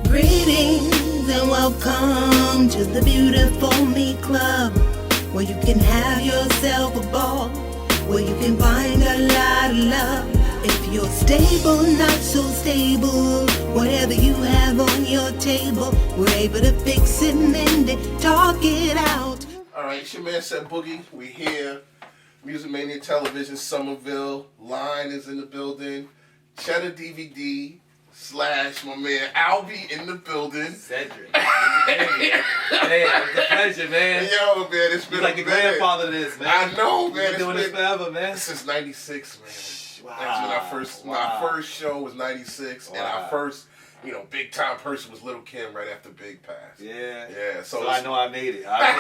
Greetings and welcome to the Beautiful Me Club, where you can have yourself a ball, where you can find a lot of love. If you're stable, not so stable, whatever you have on your table, we're able to fix it, mend it, talk it out. Alright, it's your man Set Boogie. We here. Music Mania Television, Somerville Line is in the building. Cheddar DVD / my man Albie in the building. Cedric. Hey, it's a pleasure, man. Yo, man, it's been like a grandfather to this, man. I know, man. You've been doing this forever, man. Since '96, man. Wow. That's when my first show was '96, and our first, big time person was Little Kim right after Big Pass. Yeah. Yeah. So I know I made it. I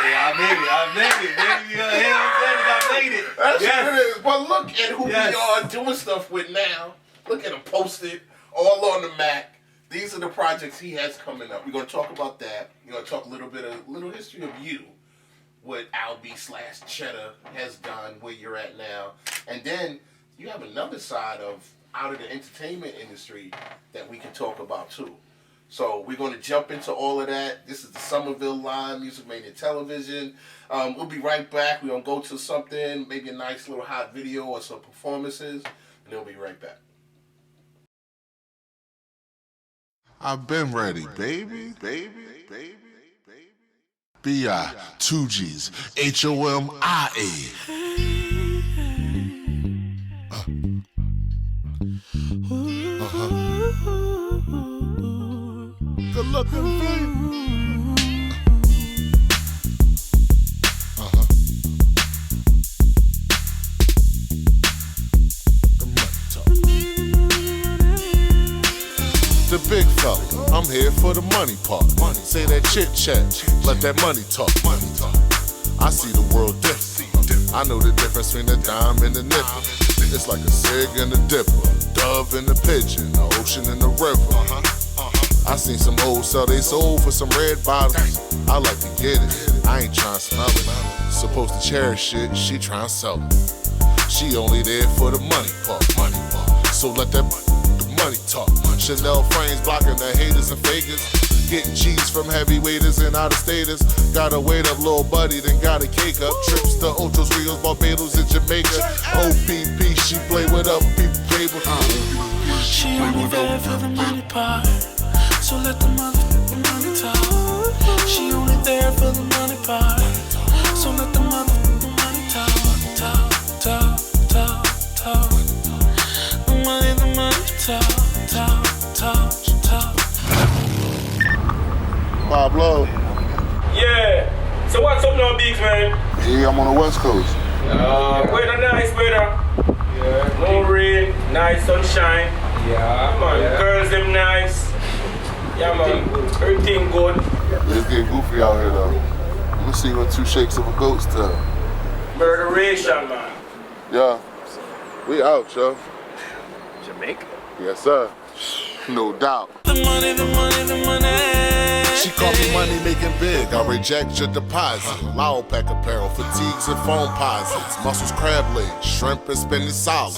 made it, baby. I made it. That's yes. what it is. But look at who we are doing stuff with now. Look at him posted all on the Mac. These are the projects he has coming up. We're going to talk about that. We're going to talk a little history of you, what Albie / Cheddar has done, where you're at now. And then you have another side out of the entertainment industry that we can talk about too. So we're going to jump into all of that. This is the Somerville Line, Music Mania Television. We'll be right back. We're going to go to something, maybe a nice little hot video or some performances, and then we'll be right back. I've been ready, baby. B.I. 2 G's, HOMIA. Good looking, baby. The big fella, I'm here for the money part. Say that chit chat, let that money talk. I see the world different. I know the difference between the dime and the nickel. It's like a cig and a dipper, dove and a pigeon, the ocean and the river. I seen some hoes sell they soul for some red bottles. I like to get it, I ain't tryna smell it. Supposed to cherish it, she tryna sell it. She only there for the money part. So let that money talk. Chanel frames blocking the haters and fakers. Getting cheese from heavyweighters and out-of-staters. Gotta wait up, little buddy, then gotta cake up. Trips to Ochos, Rios, Barbados, and Jamaica. OPP, she play with up people cable. She only there for the money part. So let the money talk. She only there for the money part. So let the money talk. The money talk. Pablo. Yeah. So what's up now, big man? Yeah, I'm on the West Coast. Weather nice, weather. Yeah. No rain, nice sunshine. Yeah, man. Yeah. Girls them nice. Yeah, man. Everything good. Let's get goofy out here though. Let me see what 2 shakes of a goat's tail. Murderation, man. Yeah. We out, yo. Jamaica? Yes, sir. No doubt. The money. She call me money making big. I reject your deposit. Loud pack apparel, fatigues and phone posits. Mussels, crab legs, shrimp and spinach salad.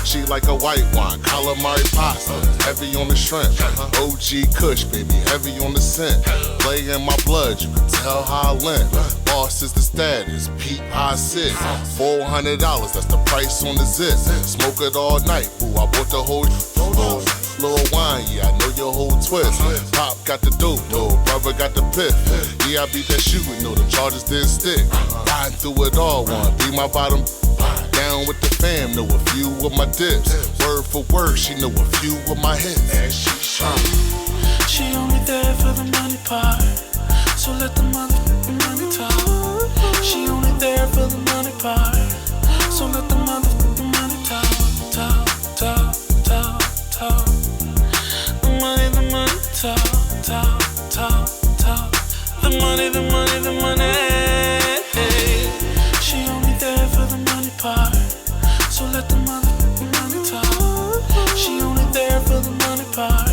She like a white wine, calamari pasta. Heavy on the shrimp. OG Kush, baby, heavy on the scent. Play in my blood, you can tell how I limp. Boss is the status, peep how I sit. $400, that's the price on the zip. Smoke it all night, boo, I bought the whole little wine, yeah, I know your whole twist. Pop got the dope, though, brother got the piff. Yeah, I beat that shooting, know the charges didn't stick. Riding through it all, wanna be my bottom. Down with the fam, know a few of my dips. Word for word, she know a few of my hits. She only there for the money part. So let the money talk. She only there for the money part. So let the money talk. The money talk. The money. She only there for the money part. So let the money talk. She only there for the money part.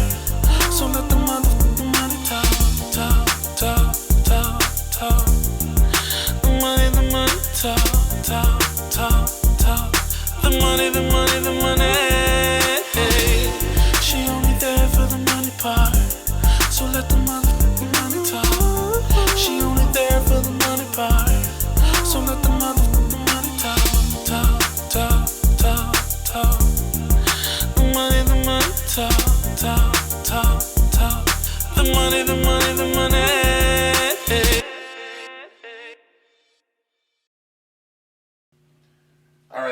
So let the money talk. The money talk. The money. She only there for the money part.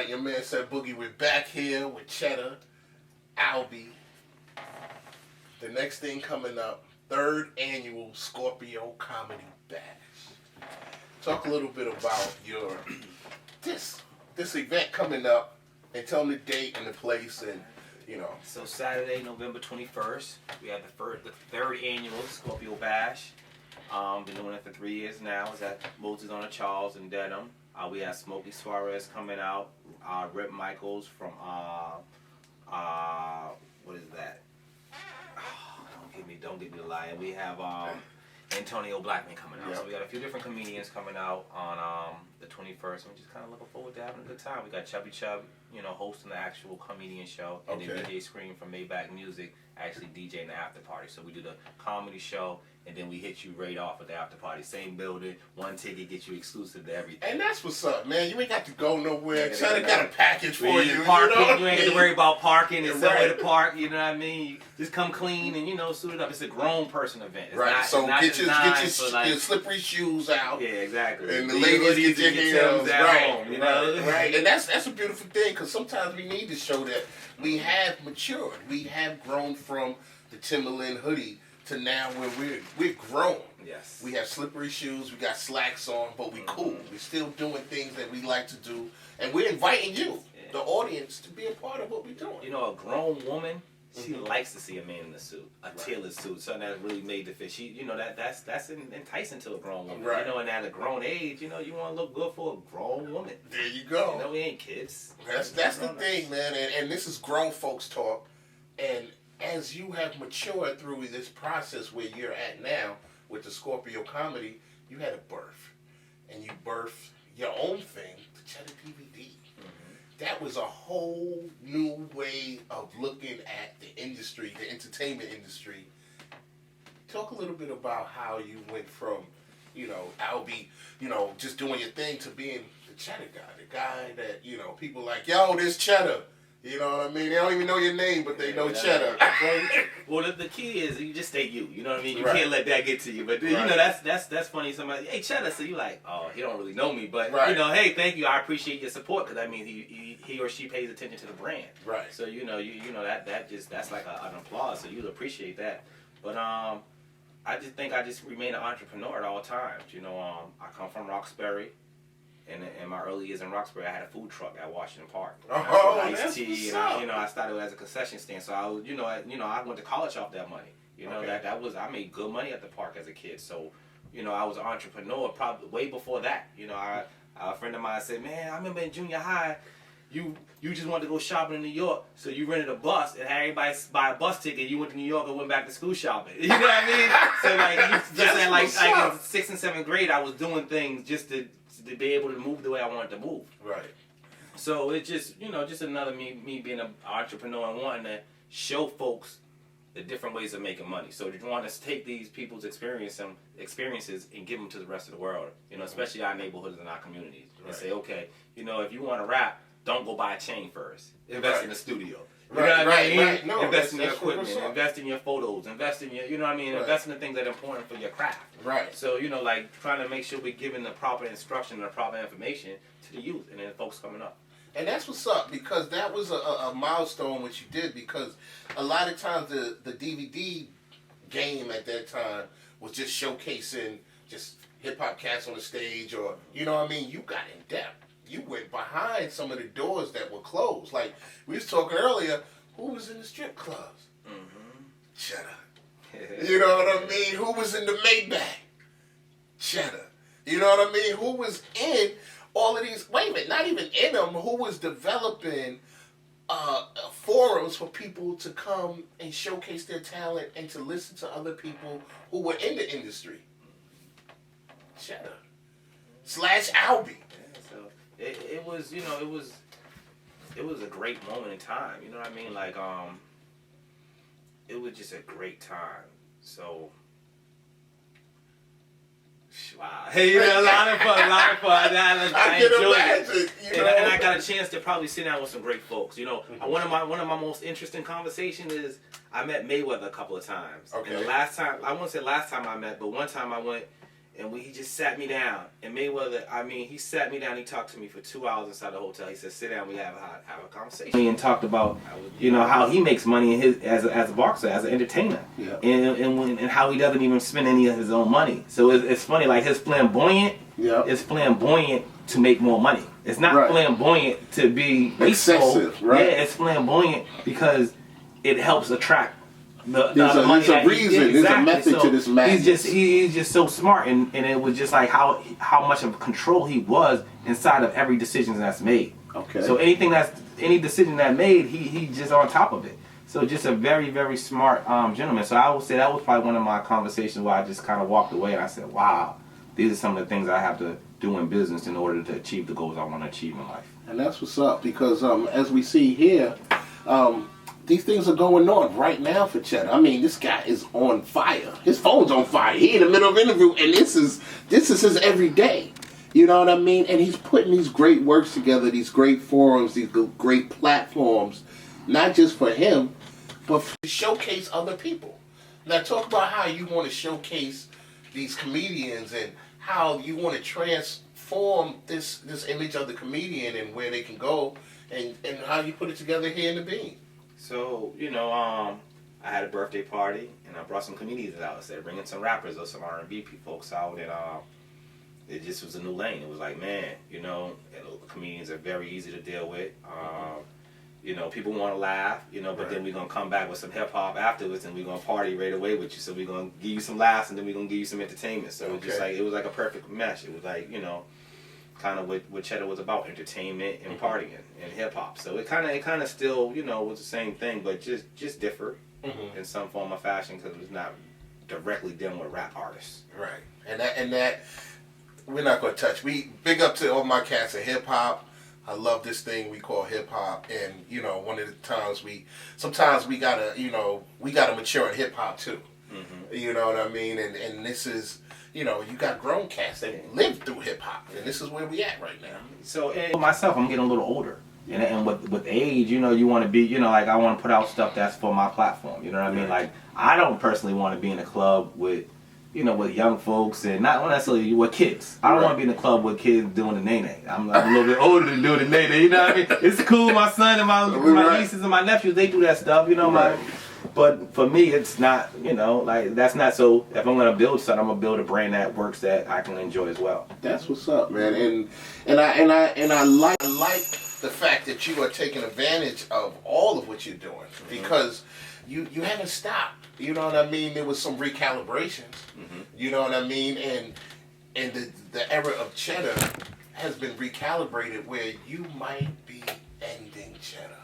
like your man said, Boogie, we're back here with Cheddar, Albie. The next thing coming up, 3rd annual Scorpio Comedy Bash. Talk a little bit about your this event coming up, and tell them the date and the place, and So Saturday, November 21st, we have the 3rd annual Scorpio Bash. Been doing it for 3 years now. It's at Moses on the Charles in Dedham. We have Smokey Suarez coming out. Rip Michaels from what is that? Oh, don't give me the lie. And we have Antonio Blackman coming out. Yep. So we got a few different comedians coming out on the 21st. I'm just kind of looking forward to having a good time. We got Chubby Chub, hosting the actual comedian show, and then DJ Scream from Maybach Music actually DJing the after party. So we do the comedy show, and then we hit you right off at the after party. Same building, one ticket gets you exclusive to everything. And that's what's up, man. You ain't got to go nowhere. Cheddar got a package for you. Parking, you ain't got to worry about parking and somewhere to park. You know what I mean? You just come clean and suit it up. It's a grown person event. It's not, So it's not get your slippery shoes out. Yeah, exactly. And the ladies get your hands home. Right. And that's a beautiful thing, because sometimes we need to show that we have matured. We have grown from the Timberland hoodie to now where we're grown. Yes. We have slippery shoes, we got slacks on, but we cool. We're still doing things that we like to do, and we're inviting you, the audience, to be a part of what we're doing. A grown woman, she likes to see a man in a suit, a tailored suit, something that really made to fit. She, that's enticing to a grown woman. Right. And at a grown age, you want to look good for a grown woman. There you go. We ain't kids. That's the thing, man. And this is grown folks talk. And as you have matured through this process where you're at now with the Scorpio comedy, you had a birth. And you birthed your own thing, the Cheddar DVD. That was a whole new way of looking at the industry, the entertainment industry. Talk a little bit about how you went from, Albie, just doing your thing, to being the Cheddar guy, the guy that, people like, yo, this Cheddar. You know what I mean? They don't even know your name, but they know Cheddar. Well, the key is you just stay you. You know what I mean? You can't let that get to you. But that's funny. Somebody, hey Cheddar, so you like, oh, he don't really know me, but hey, thank you. I appreciate your support, because that means he or she pays attention to the brand. Right. So that's like an applause. So you'll appreciate that. But I just think I just remain an entrepreneur at all times. I come from Roxbury. And in my early years in Roxbury, I had a food truck at Washington Park. Iced tea, and I started as a concession stand. So I went to college off that money. I made good money at the park as a kid. So, I was an entrepreneur probably way before that. A friend of mine said, "Man, I remember in junior high, you just wanted to go shopping in New York, so you rented a bus and had everybody buy a bus ticket. You went to New York and went back to school shopping. You know what I mean? So like in 6th and 7th grade, I was doing things just to be able to move the way I wanted to move. Right. So it's just just another me being an entrepreneur and wanting to show folks the different ways of making money. So you want to take these people's experiences and give them to the rest of the world. Especially our neighborhoods and our communities, and say, okay, if you want to rap, don't go buy a chain first. Invest in the studio. You know what I mean? No, invest in your equipment, invest in your photos, invest in your, invest in the things that are important for your craft. Right. So, trying to make sure we're giving the proper instruction and the proper information to the youth and then folks coming up. And that's what's up, because that was a milestone what you did, because a lot of times the DVD game at that time was just showcasing just hip-hop cats on the stage, or, you got in depth. You went behind some of the doors that were closed. Like we was talking earlier, who was in the strip clubs? Cheddar. You know what I mean? Who was in the Maybach? Cheddar. You know what I mean? Who was in all of these? Wait a minute, not even in them. Who was developing forums for people to come and showcase their talent and to listen to other people who were in the industry? Cheddar. / Albie. It was a great moment in time. You know what I mean? Like it was just a great time. So wow, hey, a lot of fun. I enjoyed it. And I got a chance to probably sit down with some great folks. One of my most interesting conversations is I met Mayweather a couple of times. Okay. And the last time, I won't say last time I met, but one time I went And he just sat me down. And Mayweather, he sat me down. He talked to me for 2 hours inside the hotel. He said, sit down, we have a conversation. And talked about, how he makes money as a boxer, as an entertainer. Yeah. And how he doesn't even spend any of his own money. So it's funny, like his flamboyant is flamboyant to make more money. It's not flamboyant to be excessive, right? Yeah, it's flamboyant because it helps attract the there's money. There's a reason, there's a method to this madness. He's just so smart, and it was just like how much of control he was inside of every decision that's made. Okay. So any decision that made, he just on top of it. So just a very, very smart gentleman. So I would say that was probably one of my conversations where I just kind of walked away and I said, wow, these are some of the things I have to do in business in order to achieve the goals I want to achieve in life. And that's what's up, because as we see here, these things are going on right now for Cheddar. I mean, this guy is on fire. His phone's on fire. He in the middle of an interview, and this is his everyday. You know what I mean? And he's putting these great works together, these great forums, these great platforms, not just for him, but to showcase other people. Now, talk about how you want to showcase these comedians and how you want to transform this image of the comedian and where they can go, and how you put it together here in the Bean. So, I had a birthday party, and I brought some comedians out. I said, bringing some rappers or some R&B folks out, and it just was a new lane. It was like, man, comedians are very easy to deal with. People want to laugh, but then we're going to come back with some hip-hop afterwards, and we're going to party right away with you. So we're going to give you some laughs, and then we're going to give you some entertainment. So it was like a perfect mesh. It was like, kind of what Cheddar was about, entertainment and partying and hip-hop. So it kind of still, was the same thing, but just differed in some form or fashion, because it was not directly dealing with rap artists. Right. And that we're not going to touch. We big up to all my cats of hip-hop. I love this thing we call hip-hop, and one of the times sometimes we gotta mature in hip-hop too. You know what I mean? And this is, you got grown cats that live through hip-hop, and this is where we at right now. So myself, I'm getting a little older, and with age, you want to be, like I want to put out stuff that's for my platform. You know what I mean? Like I don't personally want to be in a club with with young folks, and not necessarily with kids. I don't want to be in the club with kids doing the nay-nay. I'm a little bit older than doing the nay-nay, you know what I mean? It's cool, my son and my nieces and my nephews, they do that stuff, but for me, it's not, that's not. So if I'm going to build something, I'm going to build a brand that works, that I can enjoy as well. That's what's up, man. And I like the fact that you are taking advantage of all of what you're doing, because you haven't stopped. You know what I mean? There was some recalibrations. You know what I mean? And the era of Cheddar has been recalibrated, where you might be ending Cheddar.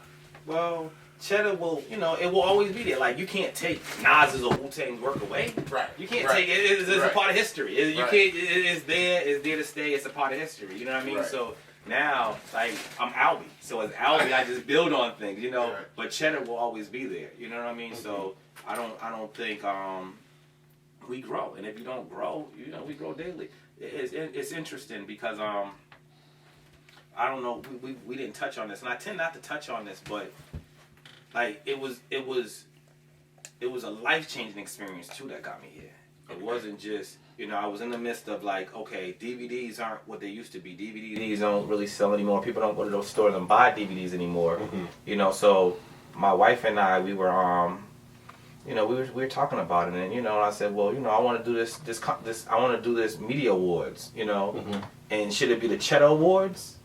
Well, Cheddar will, it will always be there. Like, you can't take Nas's or Wu-Tang's work away. Right. You can't take it. It's a part of history. It's there to stay. It's a part of history. You know what I mean? Right. So now, like, I'm Albie. So as Albie, I just build on things, But Cheddar will always be there. You know what I mean? So I don't think we grow. And if you don't grow, we grow daily. It's interesting because I don't know, we didn't touch on this, and I tend not to touch on this, but like it was a life-changing experience too that got me here. It wasn't just, I was in the midst of like, okay, DVDs aren't what they used to be. DVDs don't really sell anymore. People don't go to those stores and buy DVDs anymore. So my wife and I, we were we were talking about it, and I said, well, I want to do this. I want to do this media awards, and should it be the Cheddar Awards?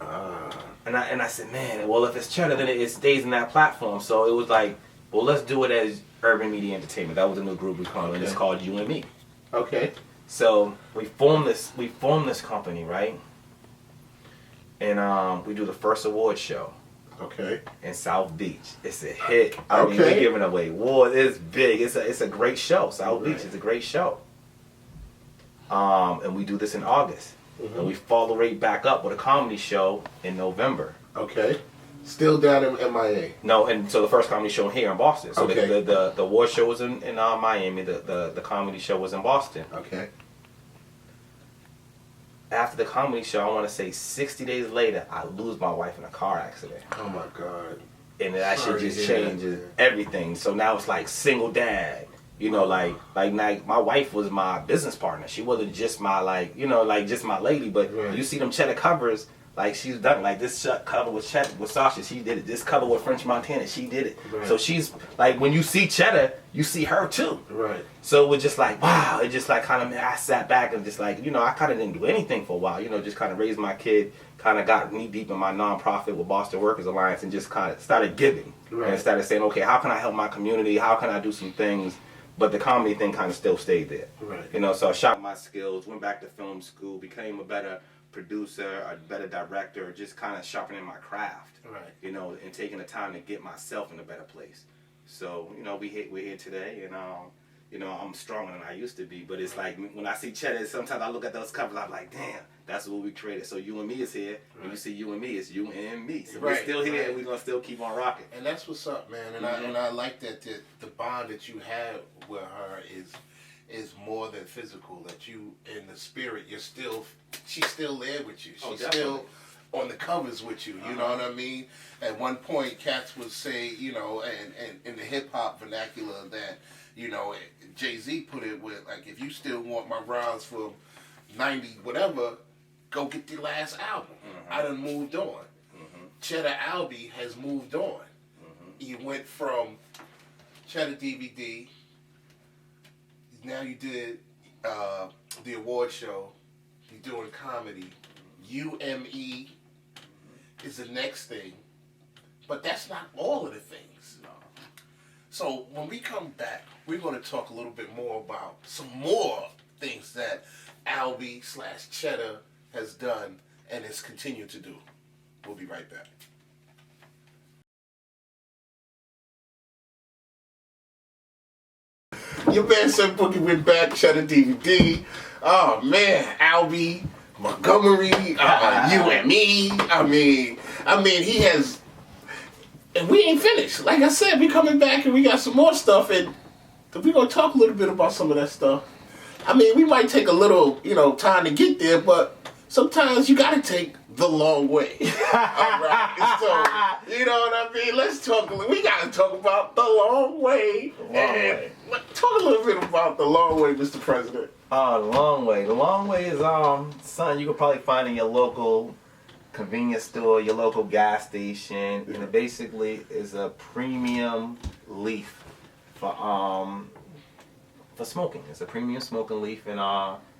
And I said, man, well, if it's Cheddar, then it stays in that platform. So it was like, well, let's do it as Urban Media Entertainment. That was the new group we called it. And it's called You and Me. Okay. So we formed this company, right? And we do the first award show. Okay. In South Beach. It's a hit. I mean, we're giving away awards. It's big. It's a great show. South Beach is a great show. And we do this in August. And we follow right back up with a comedy show in November. Okay. Still down in MIA. No, and so the first comedy show here in Boston. So the award show was in Miami. The comedy show was in Boston. Okay. After the comedy show, I want to say 60 days later, I lose my wife in a car accident. Oh my God. And that shit just changes everything. So now it's like single dad, You know, like my wife was my business partner. She wasn't just my just my lady. But you see them cheddar covers, like she's done. Like this cover with Sasha, she did it. This cover with French Montana, she did it. Right. So she's like, when you see cheddar, you see her too. Right. So it was just like, wow. It just like kind of, I sat back and just like, you know, I kind of didn't do anything for a while. You know, just kind of raised my kid. Kind of got knee deep in my nonprofit with Boston Workers Alliance and just kind of started giving. Right. And started saying, okay, how can I help my community? How can I do some things? But the comedy thing kind of still stayed there. Right. You know, so I shot my skills, went back to film school, became a better producer, a better director, just kind of sharpening my craft. Right. You know, and taking the time to get myself in a better place. So, you know, we're here today, and you know, I'm stronger than I used to be. But it's like when I see cheddar, sometimes I look at those covers, I'm like, damn, that's what we created. So You and Me is here. Right. When you see You and Me, it's You and Me. So we're still here, and we're gonna still keep on rocking. And that's what's up, man. And I like that the bond that you have with her is more than physical. That you, in the spirit, she's still there with you. She's still on the covers with you. You know what I mean? At one point, cats would say, you know, and in the hip hop vernacular that, you know, Jay-Z put it with, like, if you still want my rhymes from 90 whatever, go get the last album. I done moved on. Cheddar Albee has moved on. You went from Cheddar DVD, now you did the award show, you're doing comedy. UME is the next thing, but that's not all of the things. No. So when we come back, we're going to talk a little bit more about some more things that Albee/Cheddar has done and has continued to do. We'll be right back. Your man said Boogie went back, Cheddar DVD. Oh man, Albee, Montgomery, You and Me. I mean, he has, and we ain't finished. Like I said, we coming back and we got some more stuff, and we're gonna talk a little bit about some of that stuff. I mean, we might take a little, you know, time to get there, but sometimes you gotta take the long way. All right. So, you know what I mean? Let's talk. We gotta talk about the long way. Talk a little bit about the long way, Mr. President. Oh, the long way. The long way is something you could probably find in your local convenience store, your local gas station, and it basically is a premium leaf for smoking. It's a premium smoking leaf, and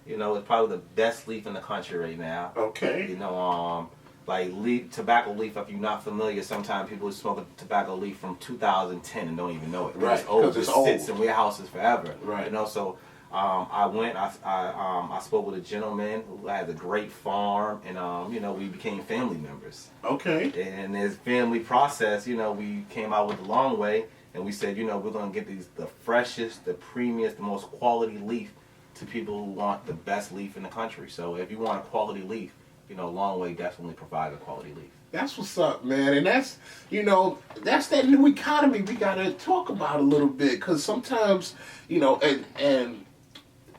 you know, it's probably the best leaf in the country right now. Okay. You know, like tobacco leaf, if you're not familiar, sometimes people smoke a tobacco leaf from 2010 and don't even know it. Right. It's old. It sits in warehouses forever. Right. You know, so I spoke with a gentleman who has a great farm, and you know, we became family members. Okay. And as family process, you know, we came out with the long way, and we said, you know, we're gonna get the freshest, the premiumest, the most quality leaf to people who want the best leaf in the country. So if you want a quality leaf, you know, Long Way definitely provides a quality leaf. That's what's up, man. And that's, you know, that's that new economy we got to talk about a little bit. Because sometimes, you know, and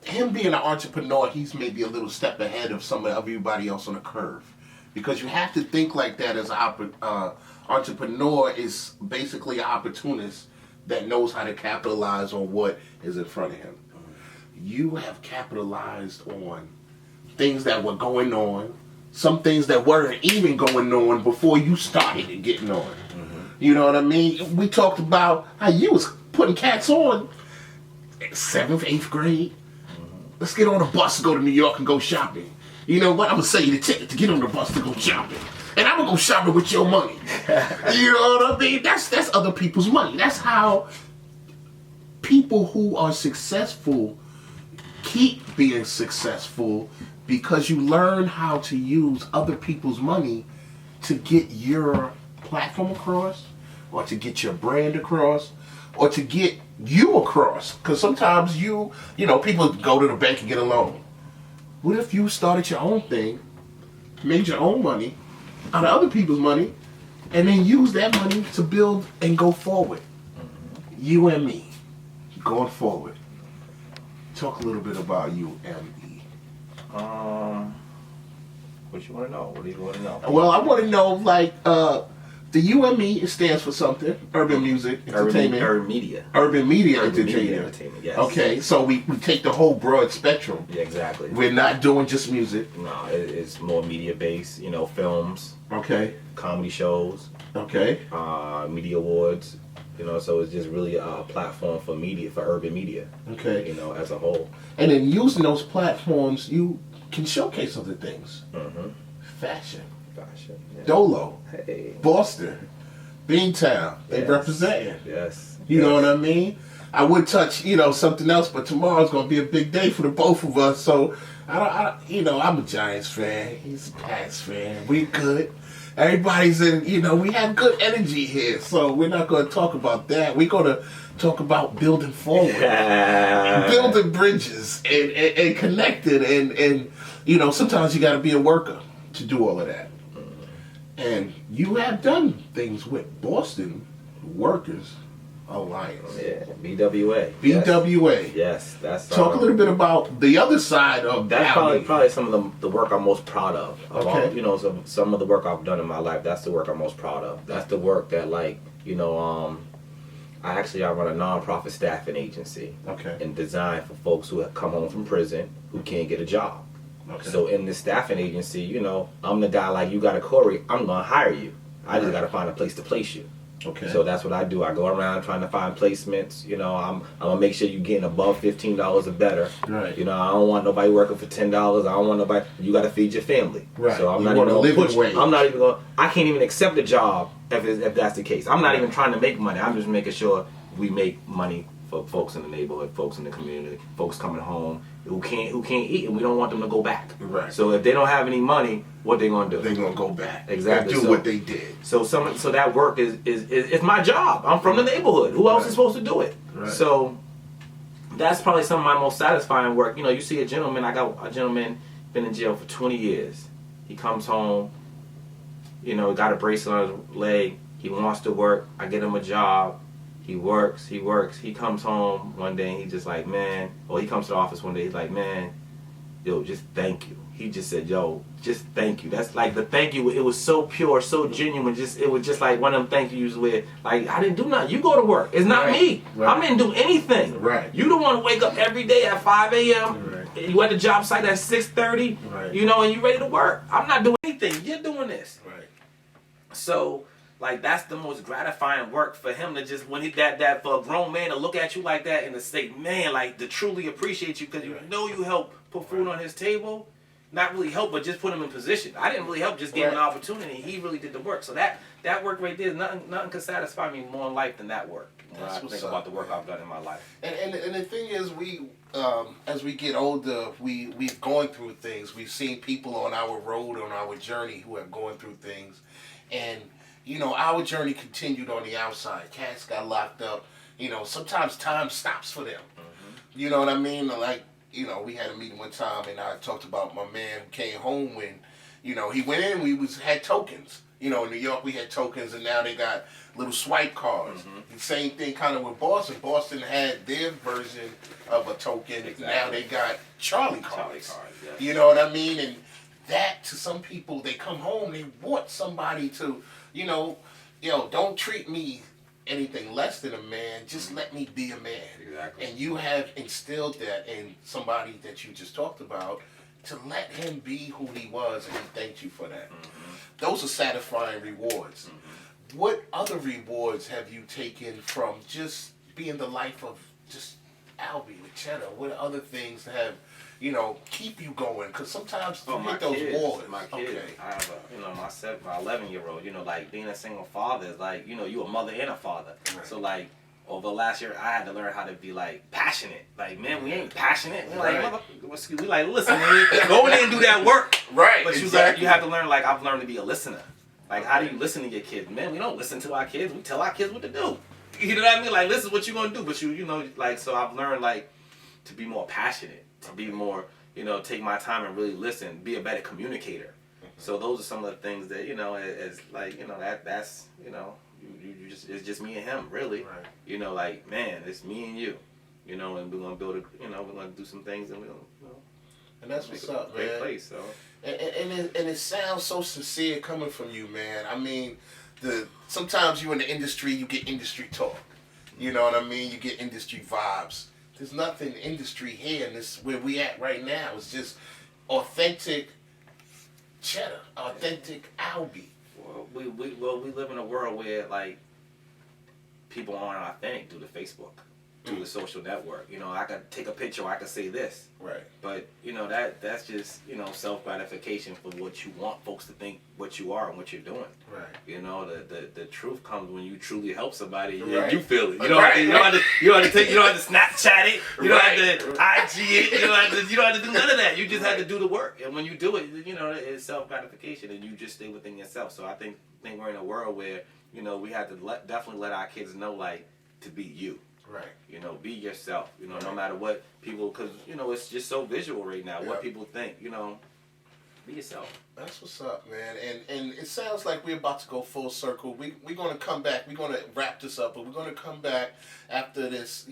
him being an entrepreneur, he's maybe a little step ahead of everybody else on the curve. Because you have to think like that as an entrepreneur is basically an opportunist that knows how to capitalize on what is in front of him. You have capitalized on things that were going on, some things that weren't even going on before you started getting on. You know what I mean? We talked about how you was putting cats on 7th, 8th grade. Let's get on a bus to go to New York and go shopping. You know what? I'm going to sell you the ticket to get on the bus to go shopping. And I'm going to go shopping with your money. You know what I mean? That's other people's money. That's how people who are successful keep being successful, because you learn how to use other people's money to get your platform across, or to get your brand across, or to get you across. Because sometimes you know, people go to the bank and get a loan. What if you started your own thing, made your own money out of other people's money, and then use that money to build and go forward? You and me, going forward. Talk a little bit about UME. What you want to know? What do you want to know? Well, I want to know, like, the UME, it stands for something. Urban Music Entertainment. Urban Media. Urban Media Urban Entertainment. Media Entertainment, yes. Okay, so we take the whole broad spectrum. Yeah, exactly. We're not doing just music. No, it's more media based. You know, films. Okay. Comedy shows. Okay. Media awards. You know, so it's just really a platform for media, for urban media. Okay. You know, as a whole. And in using those platforms, you can showcase other things. Mm-hmm. Fashion. Yeah. Dolo. Hey. Boston. Beantown. They Yes. representing. Yes. You know what I mean? I would touch, something else, but tomorrow's going to be a big day for the both of us. So, I'm a Giants fan. He's a Pats fan. We good. Everybody's in, we have good energy here. So, we're not going to talk about that. We're going to talk about building forward. Building bridges and connected. And sometimes you got to be a worker to do all of that. And you have done things with Boston Workers Alliance. Yeah, BWA. BWA. Yes, that's Talk a little bit about the other side of that's Downey. probably some of the work I'm most proud of. Okay. All, some of the work I've done in my life. That's the work I'm most proud of. That's the work that I run a nonprofit staffing agency. Okay. And design for folks who have come home from prison who can't get a job. Okay. So in this staffing agency, I'm the guy like, you got a query, I'm gonna hire you. I just gotta find a place to place you. Okay. So that's what I do. I go around trying to find placements. I'm gonna make sure you're getting above $15 or better. Right. I don't want nobody working for $10. I don't want nobody. You got to feed your family. Right. So I'm You not want even a gonna living push. wage. I'm not even going. I can't even accept a job if that's the case. I'm not even trying to make money. I'm just making sure we make money for folks in the neighborhood, folks in the community, folks coming home who can't eat, and we don't want them to go back. Right. So if they don't have any money, what they gonna do? They're gonna go back. Exactly. And do what they did. So that work is my job. I'm from the neighborhood. Who else is supposed to do it? Right. So that's probably some of my most satisfying work. You see a gentleman. I got a gentleman been in jail for 20 years. He comes home. Got a bracelet on his leg. He wants to work. I get him a job. He works. He comes home one day and he's just like, man. Or he comes to the office one day. He's like, man, yo, just thank you. He just said, yo, just thank you. That's like the thank you. It was so pure, so genuine. It was just like one of them thank yous where, like, I didn't do nothing. You go to work. It's not me. Right. I didn't do anything. Right. You don't want to wake up every day at 5 a.m. Right. You at the job site at 6:30. Right. And you ready to work. I'm not doing anything. You're doing this. Right. So, like, that's the most gratifying work for him to just, when that for a grown man to look at you like that and to say, man, like, to truly appreciate you because you help put food on his table. Not really help, but just put him in position. I didn't really help, just gave him an opportunity. He really did the work. So that work right there, nothing could satisfy me more in life than that work. When I think about the work I've done in my life. And the thing is, we as we get older, we've gone through things. We've seen people on our road, on our journey, who have gone through things, and our journey continued on the outside. Cats got locked up. Sometimes time stops for them. Mm-hmm. You know what I mean? Like, we had a meeting one time, and I talked about my man who came home when, he went in. We had tokens. In New York we had tokens, and now they got little swipe cards. Mm-hmm. The same thing kind of with Boston. Boston had their version of a token. Exactly. Now they got Charlie cards. Yes. You know what I mean? And that, to some people, they come home, they want somebody to, don't treat me anything less than a man, just let me be a man. Exactly. And you have instilled that in somebody that you just talked about, to let him be who he was, and he thanked you for that. Mm-hmm. Those are satisfying rewards. Mm-hmm. What other rewards have you taken from just being the life of just Albie with Cheddar? What other things have, keep you going? Because sometimes you hit those walls. My kids. Okay. I have my 11-year-old, like being a single father is like, you a mother and a father. Right. So like, over the last year, I had to learn how to be like passionate. Like, man, we ain't passionate. We're like, we like, listen, man, go in there and do that work. Right. But exactly. you have to learn, like, I've learned to be a listener. Like, how do you listen to your kids? Man, we don't listen to our kids. We tell our kids what to do. You know what I mean? Like, this is what you're going to do. But so I've learned, like, to be more passionate, to be more, take my time and really listen, be a better communicator. So those are some of the things that, as like, that's, it's just me and him, really. Right. Like, man, it's me and you. And we're gonna build we're gonna do some things, and we're gonna, and that's what's up, man. Great place, so. And it sounds so sincere coming from you, man. I mean, sometimes you in the industry, you get industry talk. You know what I mean? You get industry vibes. There's nothing industry here, and this where we at right now. It's just authentic cheddar, authentic Albie. Well, we live in a world where like people aren't authentic through the Facebook, through the social network. You know, I could take a picture, I could say this. Right. But you know that's just self gratification for what you want folks to think what you are and what you're doing. Right. You know the truth comes when you truly help somebody. Right. You feel it. You don't have to Snapchat it. You don't have to IG it. You don't have to do none of that. You just have to do the work. And when you do it, it's self gratification, and you just stay within yourself. So I think we're in a world where we have to definitely let our kids know like to be you. Right. Be yourself. No matter what people, because it's just so visual right now. Yep. What people think. Be yourself. That's what's up, man. And it sounds like we're about to go full circle. We're gonna come back. We're gonna wrap this up, but we're gonna come back after this,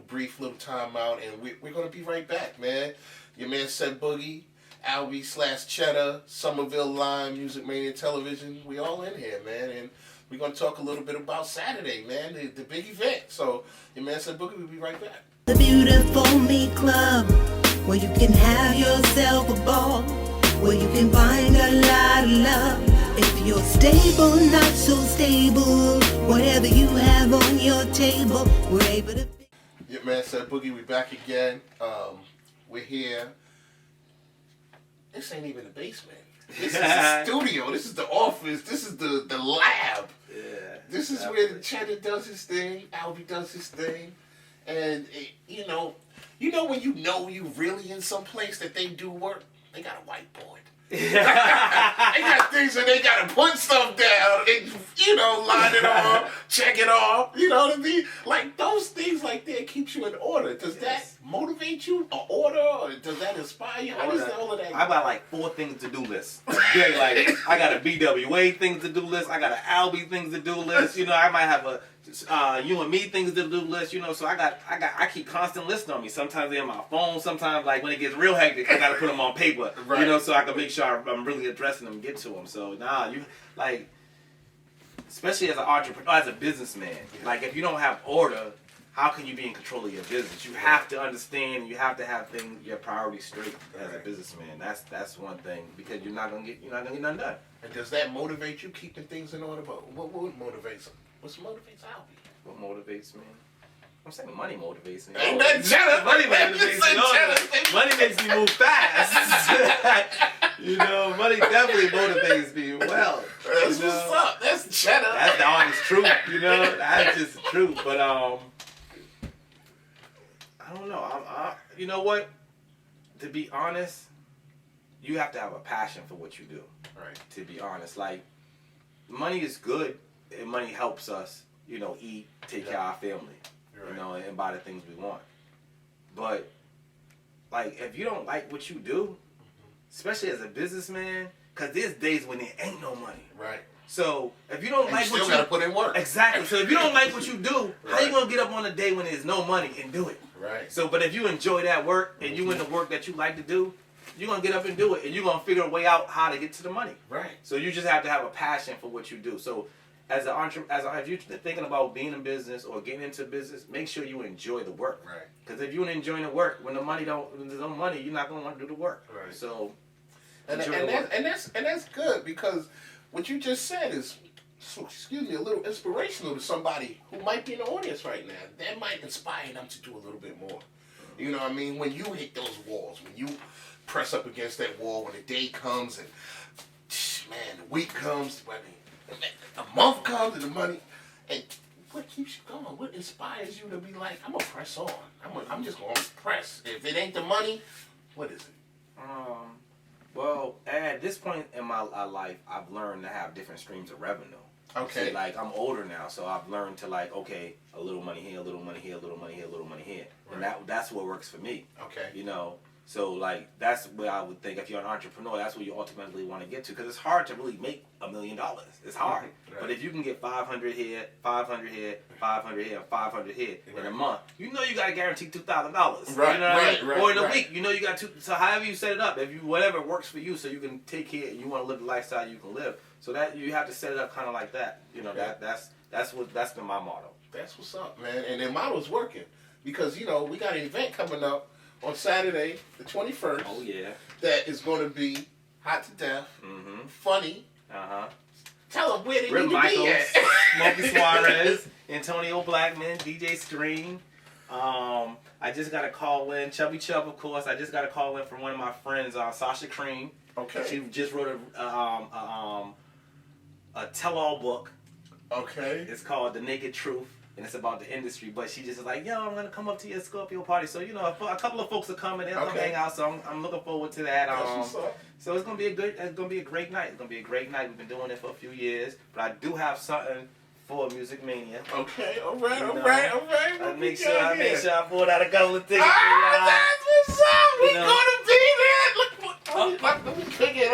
brief time out, and we're gonna be right back, man. Your man said Boogie, Albie / Cheddar, Somerville Line, Music Mania Television. We all in here, man, and we're going to talk a little bit about Saturday, man, the big event. So, your man said Boogie, we'll be right back. The Beautiful Me Club, where you can have yourself a ball, where you can find a lot of love. If you're stable, not so stable, whatever you have on your table, we're able to... Your man said Boogie, we back again. We're here. This ain't even the basement. This is the studio. This is the office. This is the lab. Yeah. This is where Cheddar does his thing. Albie does his thing. And, when you really in some place that they do work, they got a whiteboard. They got things where they got to put stuff down and, line it off, check it off. You know what I mean? Like, those things like that keeps you in order. Does that motivate you, an order, or does that inspire you? How does all of that? I got like 4 things to do list. Like, I got a BWA things to do list. I got an Albie things to do list. I might have a you and me things to do list. So I keep constant lists on me. Sometimes they're on my phone. Sometimes like when it gets real hectic, I got to put them on paper. Right. So I can make sure I'm really addressing them and get to them. So you like, especially as an entrepreneur, as a businessman, like if you don't have order, how can you be in control of your business? You have to understand. You have to have your priorities straight as a businessman. That's one thing, because you're not gonna get nothing done. And does that motivate you, keeping things in order? But what motivates them? What motivates Albie? What motivates me? I'm saying money motivates me. Ain't that Cheddar? Money motivates me. Money makes me move fast. Money definitely motivates me. Well, that's what's up. That's Cheddar. That's the honest truth. That's just the truth. But I don't know. You know what? To be honest, you have to have a passion for what you do. Right. To be honest, like money is good, and money helps us, eat, take care of our family, right. And buy the things we want. But like, if you don't like what you do, especially as a businessman, because there's days when there ain't no money. Right. So if you don't like what you gotta put in work. Exactly. So if you don't like what you do, how you gonna get up on a day when there's no money and do it? Right. So, but if you enjoy that work and you in the work that you like to do, you're gonna get up and do it, and you're gonna figure a way out how to get to the money. Right. So you just have to have a passion for what you do. So as an entrepreneur, if you're thinking about being in business or getting into business, make sure you enjoy the work. Right. Because if you ain't enjoying the work, when there's no money, you're not gonna want to do the work. Right. So that's good, because what you just said is, a little inspirational to somebody who might be in the audience right now. That might inspire them to do a little bit more. You know what I mean? When you hit those walls, when you press up against that wall, when the day comes and, man, the week comes, a month comes and the money, and what keeps you going? What inspires you to be like, I'm going to press on. I'm just going to press. If it ain't the money, what is it? Well, at this point in my life, I've learned to have different streams of revenue. Okay. So, like, I'm older now, so I've learned to, like, okay, a little money here, a little money here, a little money here, a little money here. Right. And that's what works for me. Okay. So, like, that's where I would think if you're an entrepreneur, that's what you ultimately want to get to. Because it's hard to really make $1 million. It's hard. Right. But if you can get 500 here, 500 here, 500 here, 500 here in a month, you got to guarantee $2,000. Right, right. Or in a week, you got to. So however you set it up, whatever works for you, so you can take care and you want to live the lifestyle you can live. So that you have to set it up kind of like that. You know, that's my motto. That's what's up, man. And their motto's working because you know we got an event coming up on Saturday, the 21st. Oh yeah. That is going to be hot to death, funny. Tell them where they Rip need Michaels, to be at. Smokey Suarez, Antonio Blackman, DJ Screen. I just got a call in, Chubby Chub, of course. I just got a call in from one of my friends, Sasha Cream. Okay. She just wrote a tell-all book. Okay. It's called The Naked Truth, and it's about the industry. But she just is like, yo, I'm gonna come up to your Scorpio party. So you know, a couple of folks are coming. They'll come hang out. So I'm looking forward to that. So it's gonna be a great night. It's gonna be a great night. We've been doing it for a few years, but I do have something for Music Mania. Okay, all right. I make sure I pulled out a couple of tickets. That's what's up. We gonna be there. Look, let me pick it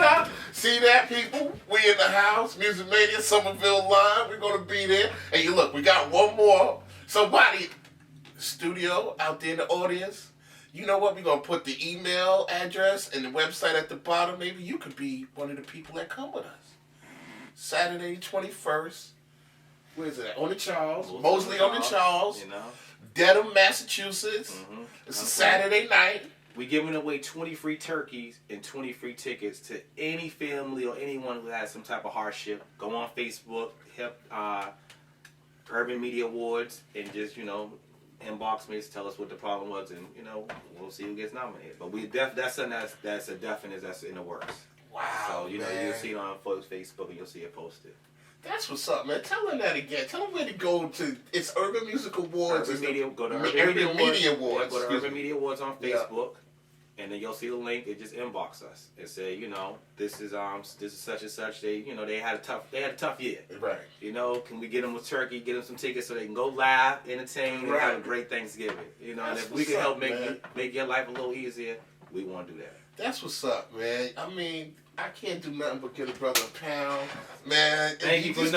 up. See that, people? We in the house. Music Mania, Somerville Line. We're gonna be there. And you look, we got one more. Somebody, studio out there in the audience. You know what? We're going to put the email address and the website at the bottom. Maybe you could be one of the people that come with us. Saturday, 21st. Where is it at? On the Charles. Mosley on the Charles. You know. Dedham, Massachusetts. It's a Saturday night. We're giving away 20 free turkeys and 20 free tickets to any family or anyone who has some type of hardship. Go on Facebook, Urban Media Awards, and just, you know, inbox me to tell us what the problem was, and you know we'll see who gets nominated. But that's something that's a definite that's in the works. Wow. So you know you'll see it on folks' Facebook and you'll see it posted. That's what's up, man. Tell them that again. Tell them where to go to. It's Urban Music Awards. Go to Urban Media Awards. Go to Urban Media Awards on Facebook, and then you'll see the link. And just inbox us and say, you know, this is such and such. They had a tough year. Right. You know, can we get them a turkey, get them some tickets so they can go laugh, entertain, and have a great Thanksgiving. You know, and if we can help make your life a little easier, we want to do that. That's what's up, man. I mean, I can't do nothing but get a brother a pound, man. Thank you for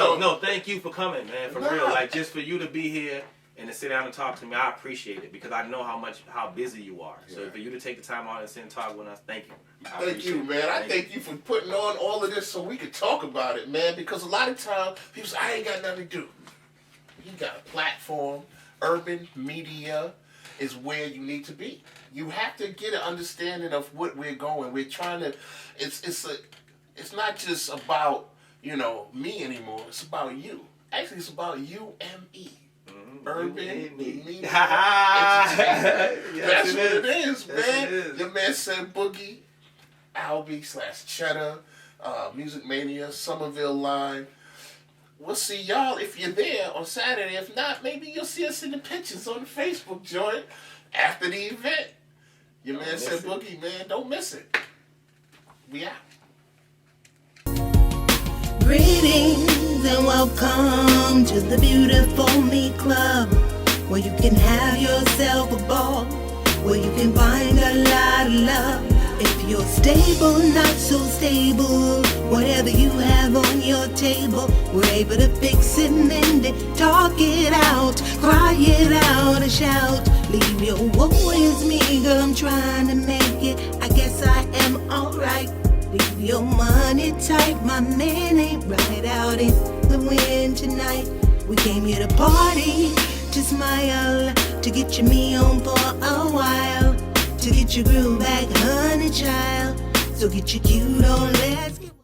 coming, man. For real, like just for you to be here and to sit down and talk to me, I appreciate it because I know how busy you are. Yeah. So for you to take the time out and sit and talk with us, thank you. Thank you, man. I thank you for putting on all of this so we could talk about it, man. Because a lot of times people say, I ain't got nothing to do. You got a platform. Urban Media is where you need to be. You have to get an understanding of what we're going. We're trying to. It's not just about me anymore. It's about you. Actually, it's about you and me. Urban Media. That's what it is, man. Your man said Boogie, Albie/Cheddar, Music Mania, Somerville Line. We'll see y'all if you're there on Saturday. If not, maybe you'll see us in the pictures on the Facebook joint after the event. Your man said Boogie, man. Don't miss it. We out. Greetings and welcome to the Beautiful Me Club, where you can have yourself a ball, where you can find a lot of love. If you're stable, not so stable, whatever you have on your table, we're able to fix it, mend it, talk it out, cry it out, and shout. Leave your worries, me, girl, I'm trying to make it. I guess I am alright. Leave your money tight, my man ain't right out in the wind tonight. We came here to party, to smile, to get your me on for a while, to get your groove back, honey child. So get your cute on, let's